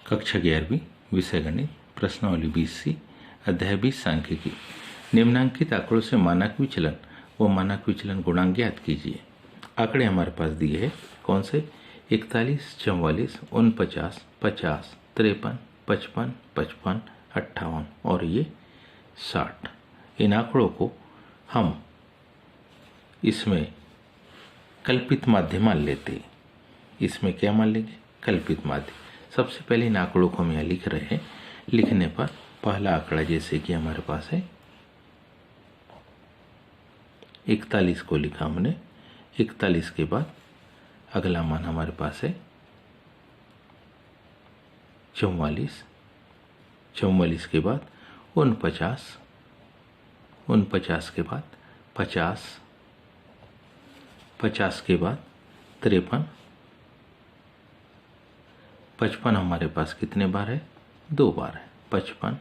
कक्षा 11वीं विषय गणित प्रश्नावली 20C अध्याय 20 सांख्यिकी। निम्नांकित आंकड़ों से मानक विचलन व मानक विचलन गुणांक ज्ञात कीजिए। आंकड़े हमारे पास दिए हैं कौन से 41, 44, 49, 50, 53, 55, 55, 58 और ये 60। इन आंकड़ों को हम इसमें कल्पित माध्य मान लेते हैं। इसमें क्या मान लेंगे? कल्पित माध्य। सबसे पहले इन आंकड़ों को हम यहाँ लिख रहे हैं। लिखने पर पहला आंकड़ा जैसे कि हमारे पास है 41 को लिखा हमने। 41 के बाद अगला मान हमारे पास है 44, 44 के बाद 49, 49 के बाद 50, 50 के बाद 53, 55 हमारे पास कितने बार है? 2 बार है। 55,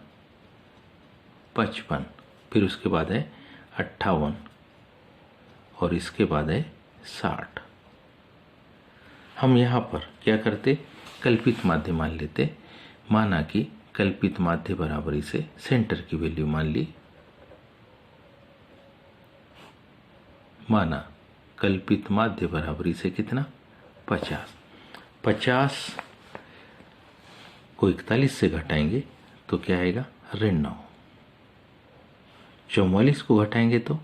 55, फिर उसके बाद है 58 और इसके बाद है 60। हम यहाँ पर क्या करते? कल्पित माध्य मान लेते। माना कि कल्पित माध्य बराबर इसे सेंटर की वैल्यू मान ली। माना कल्पित माध्य बराबर इसे कितना? 50। 50 को 41 से घटाएंगे तो क्या आएगा? ऋण 9। 44 को घटाएंगे तो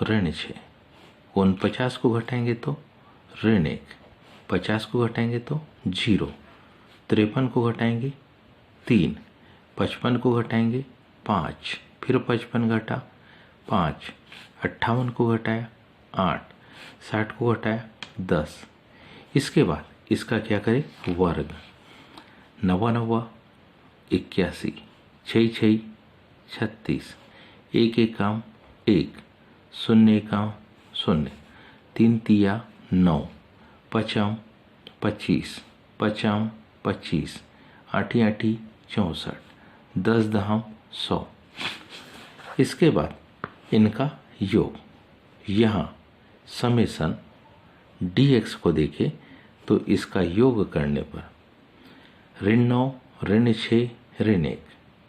ऋण 6। 49 को घटाएंगे तो ऋण 1। 50 को घटाएंगे तो 0। 53 को घटाएंगे 3। 55 को घटाएंगे 5। फिर 55 घटा 5। 58 को घटाया 8। 60 को घटाया 10। इसके बाद इसका क्या करें? वर्ग। 9 9 81, 6 6 36, 1 1 1, 0 1 0, 3 3 9, 5 25, 5 25, 8 8 64, 10 10 100। इसके बाद इनका योग। यहाँ समेसन dx को देखें तो इसका योग करने पर ऋण 9, ऋण 6, ऋण 1,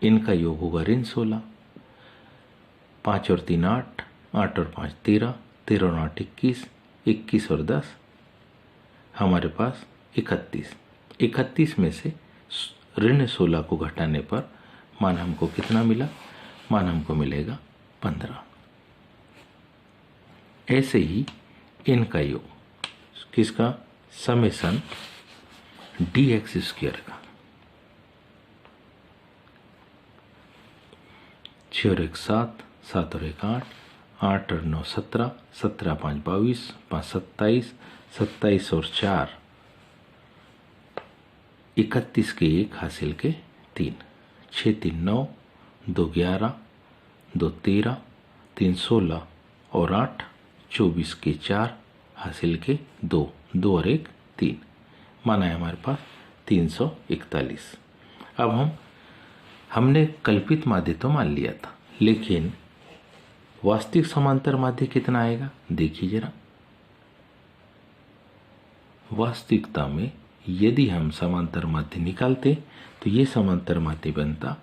इनका योग होगा ऋण 16। 5 और 3 8, 8 और 5 13, 13 और 8 21, 21 और 10 हमारे पास 31। 31 में से ऋण 16 को घटाने पर मान हमको कितना मिला? मान हमको मिलेगा 15। ऐसे ही इनका योग किसका? समेसन dx स्क्वायर का। 6 और 1 7, 7 और 1 8, 8 और 9 17, 17 5 22, 5 27, 27 और 4 31 के 1 हासिल के 3, 6 3 9, 2 11, 2 13, 3 16 और 8 24 के 4 हासिल के 2, 2 और 1 3, माना है हमारे पास 341। अब हमने कल्पित माध्य तो मान लिया था, लेकिन वास्तविक समांतर माध्य कितना आएगा? देखिए जरा। वास्तविकता में यदि हम समांतर माध्य निकालते तो ये समांतर माध्य बनता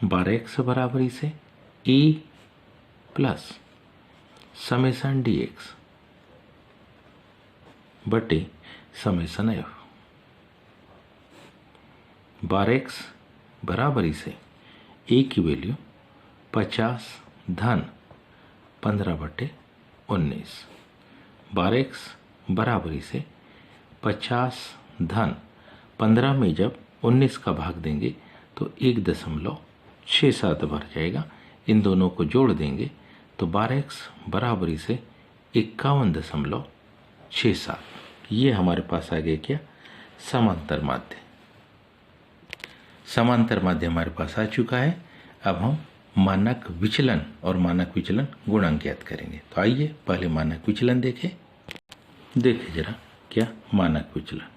12x बराबर इसे a प्लस समेसन dx बटे समेसन f। 12x बराबर इसे a की वैल्यू 50 धन 15 बटे 19। 12x बराबर इसे 50 धन 15 में जब 19 का भाग देंगे तो 1.67 भर जाएगा। इन दोनों को जोड़ देंगे तो 12x बराबर इसे 51.67। ये हमारे पास आ गया क्या? समांतर माध्य। समांतर माध्य हमारे पास आ चुका है। अब हम मानक विचलन और मानक विचलन गुणांक ज्ञात करेंगे। तो आइए पहले मानक विचलन देखें। देखिए जरा क्या मानक विचलन।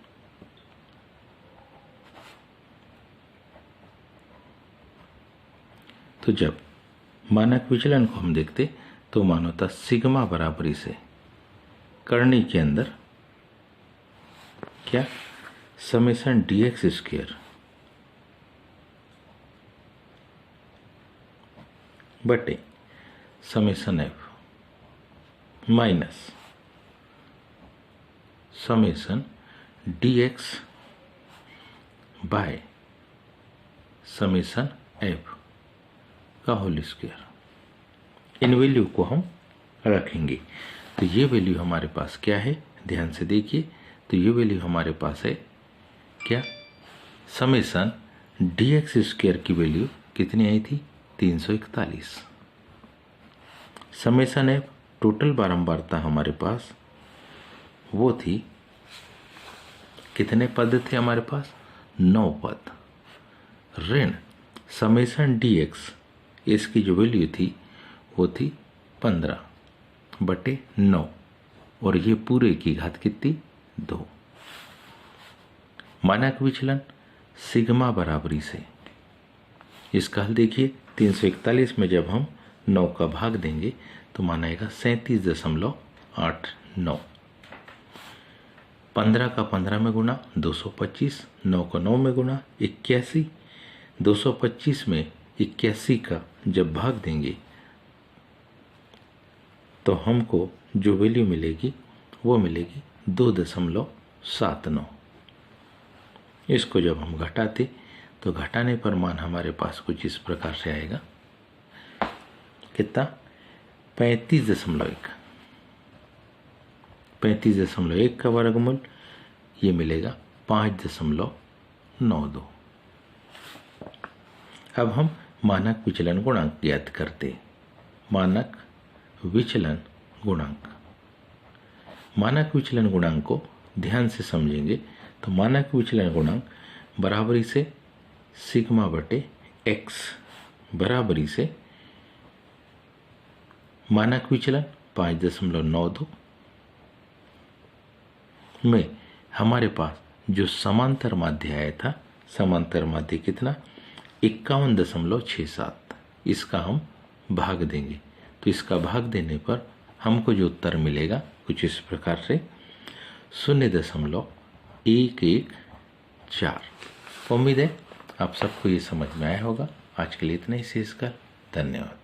तो जब मानक विचलन को हम देखते तो मानोता सिग्मा बराबर इसे करनी के अंदर क्या? समेसन dx स्क्वायर बटे summation F minus summation D X by summation F का होल स्क्वायर। इन वैल्यू को हम रखेंगे। तो ये वैल्यू हमारे पास क्या है, ध्यान से देखिए। तो ये वैल्यू हमारे पास है क्या, समेसन डी एक्स स्क्वायर की वैल्यू कितनी आई थी, 341। समेसन एफ टोटल बारंबारता हमारे पास वो थी, कितने पद थे हमारे पास, 9 पद। ऋण समेसन डी एक्स इसकी जो वैल्यू थी वो थी 15/9 और ये पूरे की घात कितनी, 2। मानक विचलन सिग्मा बराबरी से, इसका हल देखिए। 341 में जब हम 9 का भाग देंगे तो मान आएगा 37.89। 15 का 15 में गुणा 225, 9 का 9 में गुणा 81। 225 में 81 का जब भाग देंगे तो हमको जो वैल्यू मिलेगी वो मिलेगी 2.79। इसको जब हम घटाते तो घटाने पर मान हमारे पास कुछ इस प्रकार से आएगा, कितना, 35.1। 35.1 का वर्गमूल ये मिलेगा 5.92। अब हम मानक विचलन गुणांक ज्ञात करते। मानक विचलन गुणांक, मानक विचलन गुणांक को ध्यान से समझेंगे तो मानक विचलन गुणांक बराबरी से सिग्मा बटे एक्स बराबरी से मानक विचलन 5.92 में हमारे पास जो समांतर माध्य आया था, समांतर माध्य कितना, 51.67। इसका हम भाग देंगे तो इसका भाग देने पर हमको जो उत्तर मिलेगा कुछ इस प्रकार से 0.114। उम्मीद है आप सबको ये समझ में आया होगा। आज के लिए इतना ही शेष कर, धन्यवाद।